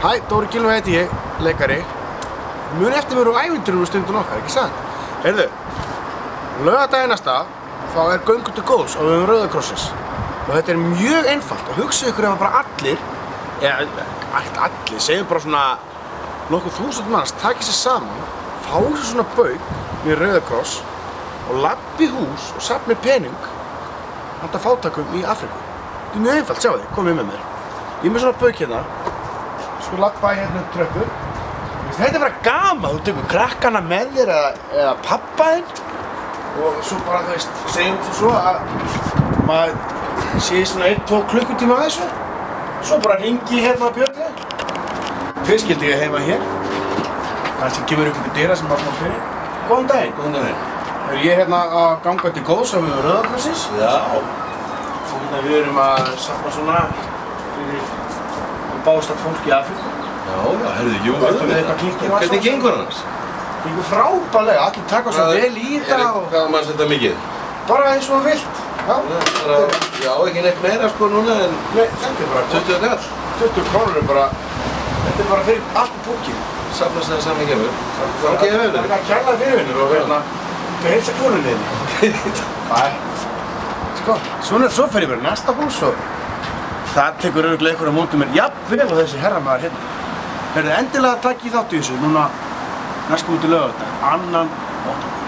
Hæ, Dóri Gylfi heiti ég, leikari. Muni eftir mér á ævintýrum stundum okkar, ekki satt? Heyrðu, laugardaginn næsta, þá göngu til góðs á vegum Rauða krossins. Og þetta mjög einfalt og hugsið ykkur ef bara allir, segjum bara svona nokkuð þúsund manns, takið sér saman, fáið sér svona bauk með Rauða kross og labbi hús og safni pening handa fátækum í Afríku. Þetta mjög einfalt, sjáu þið, komið með mér. Ég með svona bauk hérna. Svo labba ég hérna tröppur. Þetta bara gaman, þú tekur krakkana með þér eða pappa þinn og svo bara, þú veist, segjum svo að maður sé svona 1-2 klukkutíma að þessu. Svo bara hringi hérna á bjöllu. Fjölskyldi ég heima hér. Kannski kemur ykkur dyra sem maður smá fyrir. Góðan daginn. Góðan daginn. Ég er hérna að ganga til góðs á vegum Rauða krossins. Já. Þannig að við erum að safna svona fyrir báðstætt fólk í Afríku. Já, herðu, jú, hvernig gengur hans? Gengur frábærlega, allir taka svo vel í þetta og... Hvað maður setja mikið? Bara eins og vilt. Já, ekki neitt meira sko núna en... Nei, þetta bara... 20 kall. 20 krónur bara... Þetta bara fyrir allt í búkinn. Safnast það saman gefur. Þá gefur við. Það er kærlega fyrir vinnur og hérna... Þú heilsa konunni þinni. Bæ. Sko, svo fer ég bara í næsta hús og... Það tekur örugglega ykkur á móti mér jafnvel og þessi herramaður hérna. Verður endilega takið þátt í þessu núna næstkomandi laugardag, 2. október.